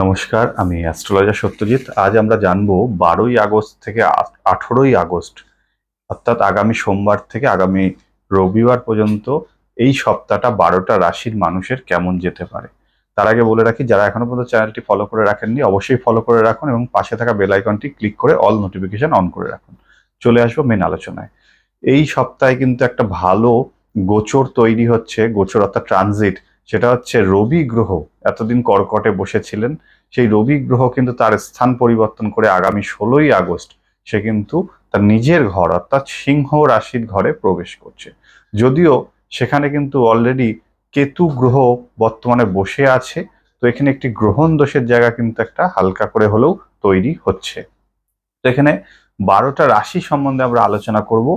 নমস্কার, আমি অ্যাস্ট্রোলজার সত্যজিৎ। আজ আমরা জানবো 12ই আগস্ট থেকে 18ই আগস্ট, অর্থাৎ আগামী সোমবার থেকে আগামী রবিবার পর্যন্ত এই সপ্তাহটা 12টা রাশির মানুষের কেমন যেতে পারে। তার আগে বলে রাখি, যারা এখনো পর্যন্ত চ্যানেলটি ফলো করে রাখেননি অবশ্যই ফলো করে রাখুন এবং পাশে থাকা বেল আইকনটি ক্লিক করে অল নোটিফিকেশন অন করে রাখুন। চলে আসবো মেন আলোচনায়। এই সপ্তাহে কিন্তু একটা ভালো গোচর তৈরি হচ্ছে। গোচর অর্থাৎ ট্রানজিট, সেটা হচ্ছে রবি গ্রহ। এতদিন কর্কটে বসেছিলেন, সেই রবি গ্রহ কিন্তু তার স্থান পরিবর্তন করে আগামী 16ই আগস্ট সে কিন্তু তার নিজের ঘর অর্থাৎ সিংহ রাশির ঘরে প্রবেশ করছে। যদিও সেখানে কিন্তু অলরেডি কেতু গ্রহ বর্তমানে বসে আছে, তো এখানে একটি গ্রহণ দোষের জায়গা কিন্তু একটা হালকা করে হলেও তৈরি হচ্ছে। তো এখানে 12টা রাশি সম্বন্ধে আমরা আলোচনা করব।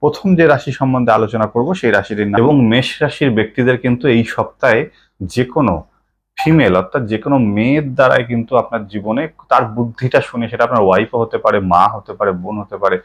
প্রথম যে রাশি সম্বন্ধে আলোচনা করব সেই রাশিটির নাম, এবং মেষ রাশির ব্যক্তিদের কিন্তু এই সপ্তাহে যে কোনো ফিমেল অর্থাৎ যে কোনো মেয়ের দ্বারাই কিন্তু আপনার জীবনে তার বুদ্ধিটা শুনে, সেটা আপনার ওয়াইফও হতে পারে, মা হতে পারে, বোন হতে পারে,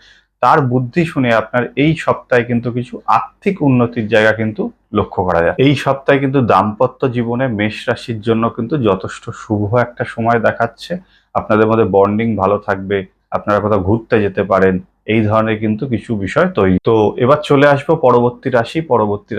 তার বুদ্ধি শুনে আপনার এই সপ্তাহে কিন্তু কিছু আর্থিক উন্নতির জায়গা কিন্তু লক্ষ্য করা যায়। এই সপ্তাহে কিন্তু দাম্পত্য জীবনে মেষ রাশির জন্য কিন্তু যথেষ্ট শুভ একটা সময় দেখাচ্ছে। আপনাদের মধ্যে বন্ডিং ভালো থাকবে, আপনারা কোথাও ঘুরতে যেতে পারেন, এই ধরনের কিন্তু কিছু বিষয় তৈরি। তো এবার চলে আসবো পরবর্তী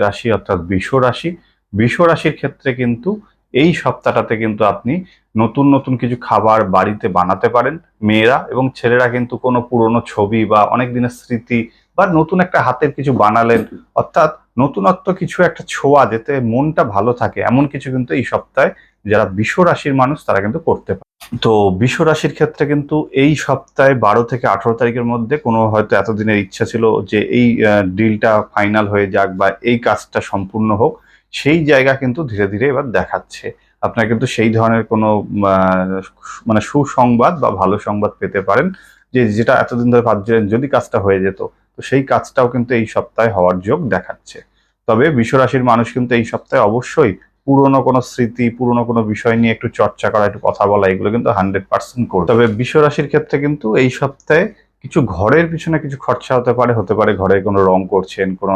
রাশি অর্থাৎ বৃষ রাশি। বৃষ রাশির ক্ষেত্রে কিন্তু এই সপ্তাহটাতে কিন্তু আপনি নতুন নতুন কিছু খাবার বাড়িতে বানাতে পারেন মেয়েরা, এবং ছেলেরা কিন্তু কোনো পুরনো ছবি বা অনেক দিনের স্মৃতি বা নতুন একটা হাতের কিছু বানালেন, অর্থাৎ নতুনত্ব কিছু একটা ছোঁয়া, যেতে মনটা ভালো থাকে, এমন কিছু কিন্তু এই সপ্তাহে যারা বৃষ রাশির মানুষ তারা কিন্তু করতে পারে। তো বৃষ রাশির ক্ষেত্রে কিন্তু এই সপ্তাহে 12 থেকে 18 তারিখের মধ্যে কোনো হয়তো এতদিনের ইচ্ছা ছিল যে এই ডিলটা ফাইনাল হয়ে যাক বা এই কাজটা সম্পূর্ণ হোক, সেই জায়গা কিন্তু ধীরে ধীরে এবার দেখাচ্ছে। আপনার কিন্তু সেই ধরনের কোনো মানে সুসংবাদ বা ভালো সংবাদ পেতে পারেন, যে যেটা এতদিন ধরে ভাবছিলেন যদি কাজটা হয়ে যেত, তো সেই কাজটাও কিন্তু এই সপ্তাহে হওয়ার যোগ দেখাচ্ছে। তবে বৃষ রাশির মানুষ কিন্তু এই সপ্তাহে অবশ্যই পুরোনো কোনো স্মৃতি, পুরোনো কোনো বিষয় নিয়ে একটু চর্চা করা, একটু কথা বলা, এগুলো কিন্তু 100% করবে। তবে বৃষ রাশির ক্ষেত্রে কিন্তু এই সপ্তাহে কিছু ঘরের পিছনে কিছু খরচা হতে পারে ঘরে কোনো রং করছেন, কোনো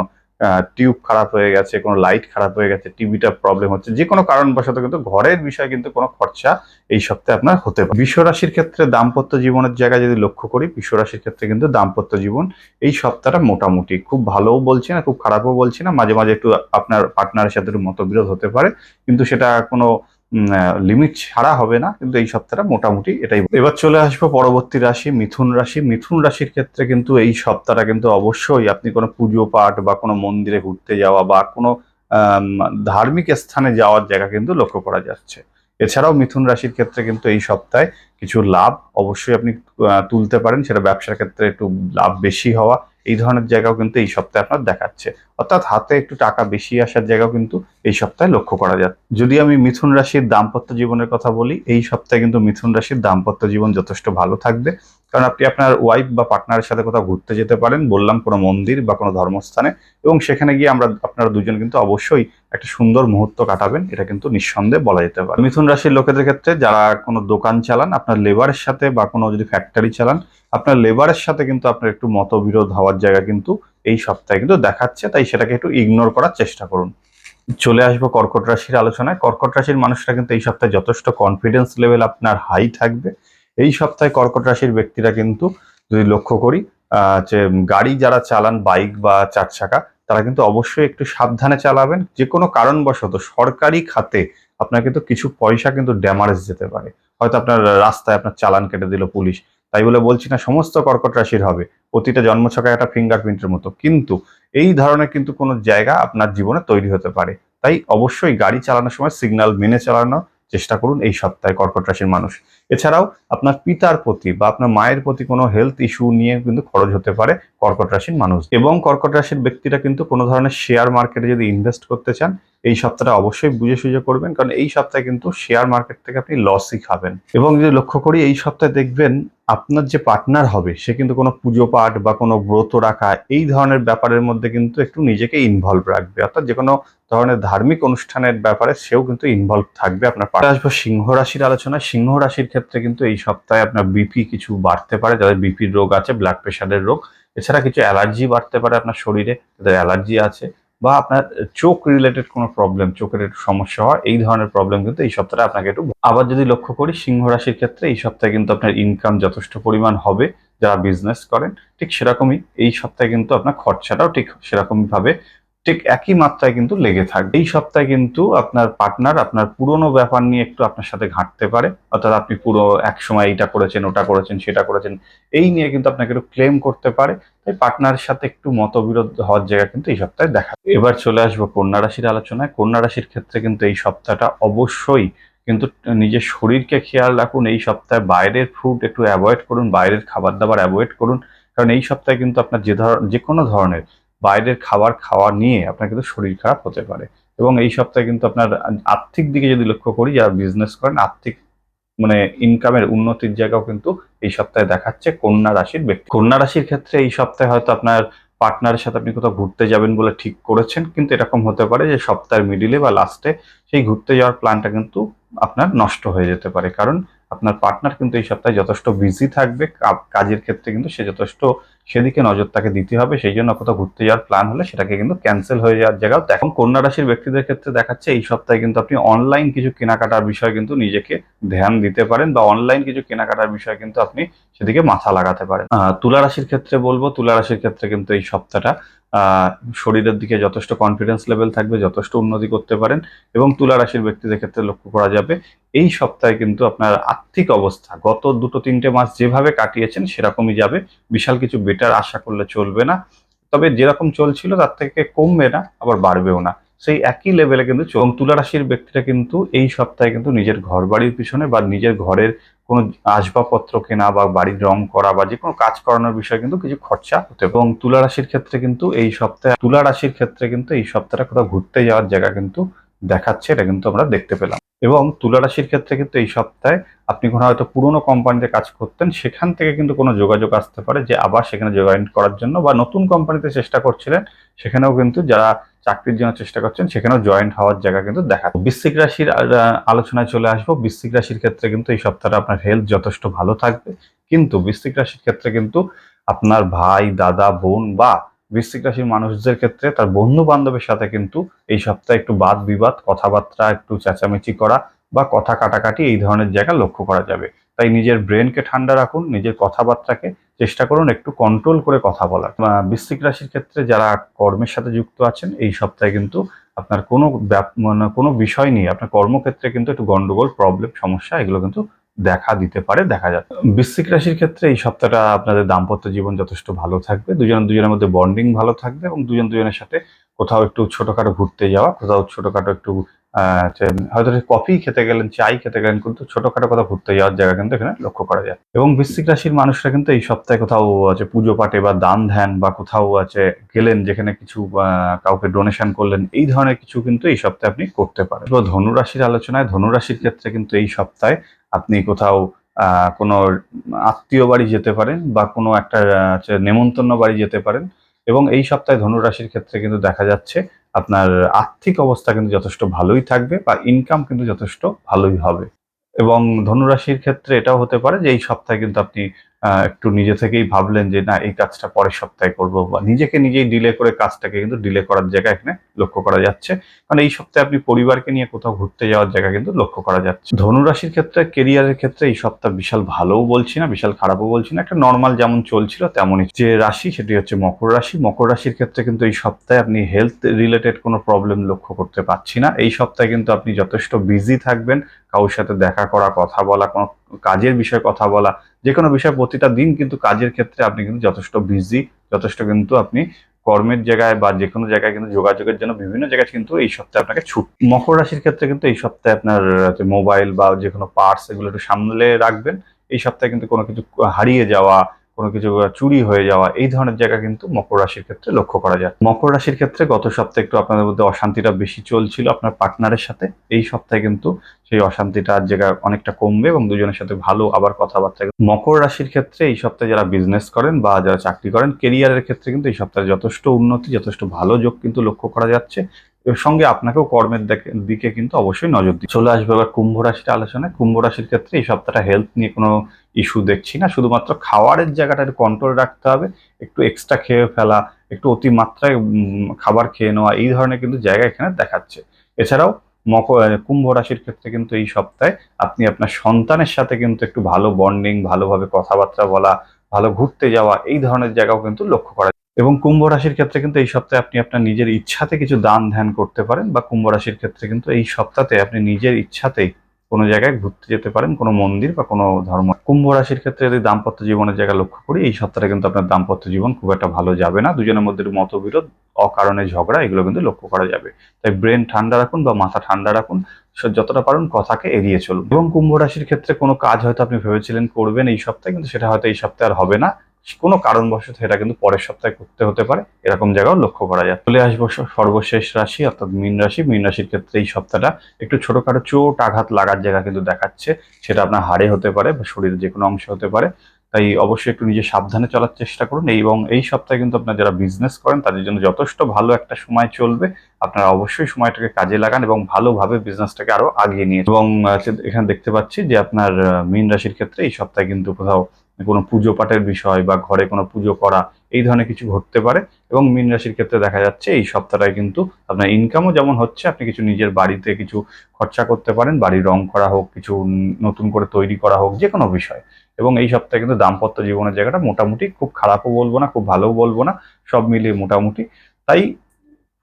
টিউব খারাপ হয়ে গেছে, কোনো লাইট খারাপ হয়ে গেছে, টিভিটা প্রবলেম হচ্ছে, যে কোনো কারণবশত কিন্তু ঘরের বিষয়ে কিন্তু কোনো খরচা এই সপ্তাহে আপনার হতে পারে। বৃষ রাশির ক্ষেত্রে দাম্পত্য জীবনের জায়গায় যদি লক্ষ্য করি, বৃষ রাশির ক্ষেত্রে কিন্তু দাম্পত্য জীবন এই সপ্তাহটা মোটামুটি, খুব ভালোও বলছি না, খুব খারাপও বলছি না, মাঝে মাঝে একটু আপনার পার্টনারের সাথে একটু মতবিরোধ হতে পারে, কিন্তু সেটা কোনো লিমিট ছাড়া হবে না। কিন্তু এই সপ্তাহটা মোটামুটি এটাই। এবার চলে আসবো পরবর্তী রাশি মিথুন রাশি। মিথুন রাশির ক্ষেত্রে কিন্তু এই সপ্তাহটা কিন্তু অবশ্যই আপনি কোনো পুজো পাঠ বা কোনো মন্দিরে ঘুরতে যাওয়া বা কোনো আম, ধার্মিক স্থানে যাওয়ার জায়গা কিন্তু লক্ষ্য করা যাচ্ছে। এছাড়াও মিথুন রাশির ক্ষেত্রে কিন্তু এই সপ্তাহে কিছু লাভ অবশ্যই আপনি তুলতে পারেন, সেটা ব্যবসার ক্ষেত্রে একটু লাভ বেশি হওয়া, এই ধরনের জায়গাও কিন্তু এই সপ্তাহে আপনার দেখাচ্ছে। অর্থাৎ হাতে একটু টাকা বেশি আসার জায়গাও কিন্তু এই সপ্তাহে লক্ষ্য করা যাচ্ছে। যদি আমি মিথুন রাশির দাম্পত্য জীবনের কথা বলি, এই সপ্তাহে কিন্তু মিথুন রাশির দাম্পত্য জীবন যথেষ্ট ভালো থাকবে, কারণ আপনি আপনার ওয়াইফ বা পার্টনারের সাথে কোথাও ঘুরতে যেতে পারেন, বললাম কোনো মন্দির বা কোনো ধর্মস্থানে, এবং সেখানে গিয়ে আপনারা দুজন কিন্তু অবশ্যই একটা সুন্দর মুহূর্ত কাটাবেন, এটা কিন্তু নিঃসন্দেহে বলা যেতে পারে। মিথুন রাশির লোকেদের ক্ষেত্রে যারা কোনো দোকান চালান, আপনার লেবারের সাথে বা কোনো যদি ফ্যাক্টরি চালান, আপনার লেবারের সাথে কিন্তু আপনার একটু মতবিরোধ হওয়ার জায়গা কিন্তু এই সপ্তাহে কিন্তু দেখাচ্ছে, তাই সেটাকে একটু ইগনোর করার চেষ্টা করুন। চলে আসবো কর্কট রাশির আলোচনায়। কর্কট রাশির মানুষরা কিন্তু এই সপ্তাহে যথেষ্ট কনফিডেন্স লেভেল আপনার হাই থাকবে। এই সপ্তাহে কর্কট রাশির ব্যক্তিরা কিন্তু যদি লক্ষ্য করি, যে গাড়ি যারা চালান বাইক বা চার চাকা, তারা কিন্তু অবশ্যই একটু সাবধানে চালাবেন। যে কোনো কারণবশত সরকারি খাতে আপনার কিন্তু কিছু পয়সা কিন্তু ড্যামারেজ যেতে পারে। হয়তো আপনার রাস্তায় আপনার চালান কেটে দিল পুলিশ, তাই বলে বলছি না সমস্ত কর্কট রাশির হবে, প্রতিটা জন্মছকে একটা ফিঙ্গারপ্রিন্টের মতো, কিন্তু এই ধরনের কিন্তু কোনো জায়গা আপনার জীবনে তৈরি হতে পারে। তাই অবশ্যই গাড়ি চালানোর সময় সিগন্যাল মেনে চালানোর চেষ্টা করুন এই সপ্তাহে কর্কট রাশির মানুষ। এছাড়াও আপনার পিতার প্রতি বা আপনার মায়ের প্রতি কোনো হেলথ ইস্যু নিয়ে কিন্তু খরচ হতে পারে কর্কট রাশির মানুষ। এবং কর্কট রাশির ব্যক্তিরা কিন্তু কোনো ধরনের শেয়ার মার্কেটে যদি ইনভেস্ট করতে চান, এই সপ্তাহটা অবশ্যই বুঝে সুঝে করবেন, কারণ এই সপ্তাহে কিন্তু শেয়ার মার্কেট থেকে আপনি লসই খাবেন। এবং যদি লক্ষ্য করি, এই সপ্তাহে দেখবেন আপনার যে পার্টনার হবে সে কিন্তু কোনো পুজো পাঠ বা কোনো ব্রত রাখা, এই ধরনের ব্যাপারের মধ্যে কিন্তু একটু নিজেকে ইনভলভ রাখবে, অর্থাৎ যে কোনো ধরনের ধার্মিক অনুষ্ঠানের ব্যাপারে সেও কিন্তু ইনভলভ থাকবে আপনার পাশে। আসবো সিংহ রাশির আলোচনা। সিংহ রাশির ক্ষেত্রে কিন্তু এই সপ্তাহে আপনার বিপি কিছু বাড়তে পারে, যাদের বিপির রোগ আছে, ব্লাড প্রেশারের রোগ। এছাড়া কিছু অ্যালার্জি বাড়তে পারে আপনার শরীরে, যাদের অ্যালার্জি আছে, বা আপনার চোখ রিলেটেড কোনো প্রবলেম, চোখের একটু সমস্যা হওয়া, এই ধরনের প্রবলেম কিন্তু এই সপ্তাহে আপনাকে একটু। আবার যদি লক্ষ্য করি সিংহ রাশির ক্ষেত্রে এই সপ্তাহে কিন্তু আপনার ইনকাম যথেষ্ট পরিমাণ হবে। যারা বিজনেস করেন ঠিক সেরকমই এই সপ্তাহে কিন্তু আপনার খরচাটাও ঠিক সেরকমই ভাবে ঠিক একই মাত্রায় কিন্তু লেগে থাকবে। এই সপ্তাহে কিন্তু আপনার পার্টনার আপনার পুরনো ব্যাপার নিয়ে একটু আপনার সাথে ঘাঁটতে পারে, অর্থাৎ আপনি পুরো এক সময় এইটা করেছেন, ওটা করেছেন, সেটা করেছেন, এই নিয়ে কিন্তু আপনাকে একটু ক্লেম করতে পারে। তাই পার্টনারের সাথে একটু মতবিরোধ হওয়ার জায়গা কিন্তু এই সপ্তাহে দেখা। এবার চলে আসবো কন্যা রাশির আলোচনায়। কন্যা রাশির ক্ষেত্রে কিন্তু এই সপ্তাহটা অবশ্যই কিন্তু নিজের শরীরকে খেয়াল রাখুন। এই সপ্তাহে বাইরের ফুড একটু অ্যাভয়েড করুন, বাইরের খাবার দাবার অ্যাভয়েড করুন। কারণ এই সপ্তাহে কিন্তু আপনার যে কোনো ধরনের বাইরের খাবার খাওয়া নিয়ে আপনার কিন্তু শরীর খারাপ হতে পারে। এবং এই সপ্তাহে কিন্তু আপনার আর্থিক দিকে যদি লক্ষ্য করি, যারা বিজনেস করেন আর্থিক মানে ইনকামের উন্নতির জায়গাও কিন্তু এই সপ্তাহে দেখাচ্ছে কন্যা রাশির ব্যক্তি। কন্যা রাশির ক্ষেত্রে এই সপ্তাহে হয়তো আপনার পার্টনারের সাথে আপনি কোথাও ঘুরতে যাবেন বলে ঠিক করেছেন, কিন্তু এরকম হতে পারে যে সপ্তাহের মিডিলে বা লাস্টে সেই ঘুরতে যাওয়ার প্ল্যানটা কিন্তু আপনার নষ্ট হয়ে যেতে পারে। কারণ আপনার পার্টনার কিন্তু এই সপ্তাহে যথেষ্ট বিজি থাকবে, কাজের ক্ষেত্রে কিন্তু সে যথেষ্ট সেদিকে নজর তাকে দিতে হবে। সেই জন্য কোথাও ঘুরতে যাওয়ার প্ল্যান হলে সেটাকে কিন্তু ক্যান্সেল হয়ে যাওয়ার জায়গাও দেখুন। কন্যা রাশির ব্যক্তিদের ক্ষেত্রে দেখাচ্ছে এই সপ্তাহে কিন্তু আপনি অনলাইন কিছু কেনাকাটার বিষয়ে কিন্তু নিজেকে ধ্যান দিতে পারেন, বা অনলাইন কিছু কেনাকাটার বিষয়ে কিন্তু আপনি সেদিকে মাথা লাগাতে পারেন। তুলা রাশির ক্ষেত্রে বলবো, তুলা রাশির ক্ষেত্রে কিন্তু এই সপ্তাহটা আহ শরীরের দিকে যথেষ্ট কনফিডেন্স লেভেল থাকবে, যথেষ্ট উন্নতি করতে পারেন। এবং তুলা রাশির ব্যক্তিদের ক্ষেত্রে লক্ষ্য করা যাবে এই সপ্তাহে কিন্তু আপনার আর্থিক অবস্থা গত 2-3 মাস যেভাবে কাটিয়েছেন সেরকমই যাবে। বিশাল কিছু বেটার আশা করলে চলবে না, তবে যেরকম চলছিল তার থেকে কমবে না, আবার বাড়বেও না, সেই একই লেভেলে কিন্তু তুলা রাশির ব্যক্তিরা কিন্তু এই সপ্তাহে কিন্তু নিজের ঘর বাড়ির পিছনে বা নিজের ঘরের কোনো আসবাবপত্র কেনা বা বাড়ির রং করা বা যে কোনো কাজ করানোর বিষয়ে কিন্তু কিছু খরচা হতে পারে। এবং তুলা রাশির ক্ষেত্রে কিন্তু এই সপ্তাহটা কোথাও ঘুরতে যাওয়ার জায়গা কিন্তু দেখাচ্ছে, এটা কিন্তু আমরা দেখতে পেলাম। এবং তুলা রাশির ক্ষেত্রে কিন্তু এই সপ্তাহে আপনি কোনো হয়তো পুরোনো কোম্পানিতে কাজ করতেন, সেখান থেকে কিন্তু কোনো যোগাযোগ আসতে পারে যে আবার সেখানে জয়েন করার জন্য, বা নতুন কোম্পানিতে চেষ্টা করছিলেন সেখানেও কিন্তু যারা চাকরির জন্য চেষ্টা করছেন সেখানেও জয়েন্ট হওয়ার জায়গা কিন্তু দেখা। বৃশ্চিক রাশির আলোচনায় চলে আসবো। বৃশ্চিক রাশির ক্ষেত্রে কিন্তু এই সপ্তাহটা আপনার হেলথ যথেষ্ট ভালো থাকবে, কিন্তু বৃশ্চিক রাশির ক্ষেত্রে কিন্তু আপনার ভাই, দাদা, বোন বা বৃশ্চিক রাশির মানুষদের ক্ষেত্রে তার বন্ধু বান্ধবের সাথে কিন্তু এই সপ্তাহে একটু বাদ বিবাদ, কথাবার্তা একটু চেঁচামেচি করা বা কথা কাটাকাটি এই ধরনের জায়গা লক্ষ্য করা যাবে। তাই নিজের ব্রেনকে ঠান্ডা রাখুন, নিজের কথাবার্তাকে চেষ্টা করুন একটু কন্ট্রোল করে কথা বলার। বৃশ্চিক রাশির ক্ষেত্রে যারা কর্মের সাথে যুক্ত আছেন এই সপ্তাহে কিন্তু আপনার কোনো বিষয় নিয়ে আপনার কর্মক্ষেত্রে কিন্তু একটু গন্ডগোল, প্রবলেম, সমস্যা এগুলো কিন্তু দেখা দিতে পারে, দেখা যাচ্ছে। বৃশ্চিক রাশির ক্ষেত্রে এই সপ্তাহটা আপনাদের দাম্পত্য জীবন যথেষ্ট ভালো থাকবে, দুজনের মধ্যে বন্ডিং ভালো থাকবে, এবং দুজনের সাথে কোথাও একটু ছোটখাটো ঘুরতে যাওয়া, কোথাও ছোটখাটো একটু হয়তো কফি খেতে গেলেন, চাই খেতে গেলেন, কিন্তু ছোটখাটো কোথাও ঘুরতে যাওয়ার জায়গা কিন্তু এখানে লক্ষ্য করা যায়। এবং বৃশ্চিক রাশির মানুষরা কিন্তু এই সপ্তাহে কোথাও আছে পুজো পাঠে বা দান ধ্যান, বা কোথাও আছে গেলেন যেখানে কিছু কাউকে ডোনেশন করলেন, এই ধরনের কিছু কিন্তু এই সপ্তাহে আপনি করতে পারেন। তো ধনুরাশির আলোচনায়, ধনুরাশির ক্ষেত্রে কিন্তু এই সপ্তাহে আপনি কোথাও কোনো আত্মীয় বাড়ি যেতে পারেন, বা কোনো একটা নেমন্তন্ন বাড়ি যেতে পারেন। এবং এই সপ্তাহে ধনুরাশির ক্ষেত্রে কিন্তু দেখা যাচ্ছে আপনার আর্থিক অবস্থা কিন্তু যথেষ্ট ভালোই থাকবে, বা ইনকাম কিন্তু যথেষ্ট ভালোই হবে। এবং ধনুরাশির ক্ষেত্রে এটাও হতে পারে যে এই সপ্তাহে কিন্তু আপনি একটু নিজে থেকেই ভাবলেন যে না এই কাজটা পরের সপ্তাহে করব, বা নিজেকে নিজেই ডিলে করে কাজটাকে কিন্তু ডিলে করার জায়গা এখানে লক্ষ্য করা যাচ্ছে। কারণ এই সপ্তাহে আপনি পরিবারকে নিয়ে কোথাও ঘুরতে যাওয়ার জায়গা কিন্তু লক্ষ্য করা যাচ্ছে। ধনুরাশির ক্ষেত্রে কেরিয়ারের ক্ষেত্রে এই সপ্তাহ বিশাল ভালোও বলছি না, বিশাল খারাপও বলছি না, একটা নর্মাল যেমন চলছিল তেমনই। যে রাশি সেটি হচ্ছে মকর রাশি। মকর রাশির ক্ষেত্রে কিন্তু এই সপ্তাহে আপনি হেলথ রিলেটেড কোনো প্রবলেম লক্ষ্য করতে পারছি না। এই সপ্তাহে কিন্তু আপনি যথেষ্ট বিজি থাকবেন, কারোর সাথে দেখা করা, কথা বলা, কোনো কাজের বিষয়ে কথা বলা, যে কোনো বিষয় প্রতিটা দিন কিন্তু কাজের ক্ষেত্রে আপনি কিন্তু যথেষ্ট বিজি, যথেষ্ট কিন্তু আপনি কর্মের জায়গায় বা যে কোনো জায়গায় কিন্তু যোগাযোগের জন্য বিভিন্ন জায়গায় কিন্তু এই সপ্তাহে আপনাকে ছুট। মকর রাশির ক্ষেত্রে কিন্তু এই সপ্তাহে আপনার মোবাইল বা যে কোনো পার্টস এগুলো একটু সামলে রাখবেন। এই সপ্তাহে কিন্তু কোনো কিছু হারিয়ে যাওয়া, কোনো কিছু চুরি হয়ে যাওয়া, এই ধরনের জায়গা কিন্তু মকর রাশির ক্ষেত্রে লক্ষ্য করা যায়। মকর রাশির ক্ষেত্রে গত সপ্তাহে একটু আপনাদের মধ্যে অশান্তিটা বেশি চলছিল আপনার পার্টনারের সাথে, এই সপ্তাহে কিন্তু সেই অশান্তিটার জায়গা অনেকটা কমবে, এবং দুজনের সাথে ভালো আবার কথাবার্তা। মকর রাশির ক্ষেত্রে এই সপ্তাহে যারা বিজনেস করেন বা যারা চাকরি করেন, কেরিয়ারের ক্ষেত্রে কিন্তু এই সপ্তাহে যথেষ্ট উন্নতি, যথেষ্ট ভালো যোগ কিন্তু লক্ষ্য করা যাচ্ছে। এর সঙ্গে আপনাকেও কর্মের দিকে কিন্তু অবশ্যই নজর দিতে চলে আসবে। এবার কুম্ভ রাশির আলোচনায়। কুম্ভ রাশির ক্ষেত্রে এই সপ্তাহটা হেলথ নিয়ে কোনো ইস্যু দেখছি না, শুধুমাত্র খাওয়ারের জায়গাটা একটু কন্ট্রোল রাখতে হবে। একটু এক্সট্রা খেয়ে ফেলা, একটু অতিমাত্রায় খাবার খেয়ে নেওয়া, এই ধরনের কিন্তু জায়গা এখানে দেখাচ্ছে। এছাড়াও কুম্ভ রাশির ক্ষেত্রে কিন্তু এই সপ্তাহে আপনি আপনার সন্তানের সাথে কিন্তু একটু ভালো বন্ডিং, ভালোভাবে কথাবার্তা বলা, ভালো ঘুরতে যাওয়া, এই ধরনের জায়গাও কিন্তু লক্ষ্য করা যায়। এবং কুম্ভ রাশির ক্ষেত্রে কিন্তু এই সপ্তাহে আপনি আপনার নিজের ইচ্ছাতে কিছু দান ধ্যান করতে পারেন, বা কুম্ভ রাশির ক্ষেত্রে কিন্তু এই সপ্তাহে আপনি নিজের ইচ্ছাতেই কোনো জায়গায় ঘুরতে যেতে পারেন, কোনো মন্দির বা কোনো ধর্ম। কুম্ভ রাশির ক্ষেত্রে যদি দাম্পত্য জীবনের জায়গা লক্ষ্য করি, এই সপ্তাহে কিন্তু আপনার দাম্পত্য জীবন খুব একটা ভালো যাবে না। দুজনের মধ্যে মতবিরোধ, অকারণে ঝগড়া, এগুলো কিন্তু লক্ষ্য করা যাবে। তাই ব্রেন ঠান্ডা রাখুন বা মাথা ঠান্ডা রাখুন, যতটা পারুন কথাকে এড়িয়ে চলুন। এবং কুম্ভ রাশির ক্ষেত্রে কোনো কাজ হয়তো আপনি ভেবেছিলেন করবেন এই সপ্তাহে, কিন্তু সেটা হয়তো এই সপ্তাহে আর হবে না, কোনো কারণবশত সেটা কিন্তু পরের সপ্তাহে করতে হতে পারে, এরকম জায়গাও লক্ষ্য করা যায়। চলে আসবো সর্বশেষ রাশি অর্থাৎ মীন রাশি। মীন রাশির ক্ষেত্রে এই সপ্তাহটা একটু ছোটখাটো চোট আঘাত লাগার জায়গা কিন্তু দেখাচ্ছে। সেটা আপনার হাড়ে হতে পারে বা শরীরের যে কোনো অংশে হতে পারে। তাই অবশ্যই একটু নিজে সাবধানে চলার চেষ্টা করুন। এবং এই সপ্তাহে কিন্তু আপনার যারা বিজনেস করেন তাদের জন্য যথেষ্ট ভালো একটা সময় চলবে। আপনারা অবশ্যই সময়টাকে কাজে লাগান এবং ভালোভাবে বিজনেসটাকে আরো আগিয়ে নিয়ে এবং এখানে দেখতে পাচ্ছি যে আপনার মীন রাশির ক্ষেত্রে এই সপ্তাহে কিন্তু কোথাও কোনো পুজো পাঠের বিষয় বা ঘরে কোনো পুজো করা, এই ধরনের কিছু ঘটতে পারে। এবং মীন রাশির ক্ষেত্রে দেখা যাচ্ছে এই সপ্তাহটায় কিন্তু আপনার ইনকামও যেমন হচ্ছে, আপনি কিছু নিজের বাড়িতে কিছু খরচা করতে পারেন, বাড়ি রং করা হোক, কিছু নতুন করে তৈরি করা হোক, যে কোনো বিষয়। এবং এই সপ্তাহে কিন্তু দাম্পত্য জীবনের জায়গাটা মোটামুটি, খুব খারাপও বলবো না, খুব ভালোও বলবো না, সব মিলিয়ে মোটামুটি। তাই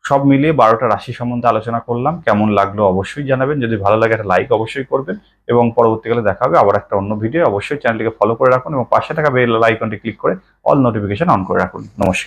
সব মিলিয়ে 12টা রাশি সম্বন্ধে আলোচনা করলাম। কেমন লাগলো অবশ্যই জানাবেন। যদি ভালো লাগে একটা লাইক অবশ্যই করবেন। এবং পরবর্তীকালে দেখা হবে আবার একটা অন্য ভিডিও। অবশ্যই চ্যানেলটিকে ফলো করে রাখুন এবং পাশে থাকা বেল আইকনটি ক্লিক করে অল নোটিফিকেশন অন করে রাখুন। নমস্কার।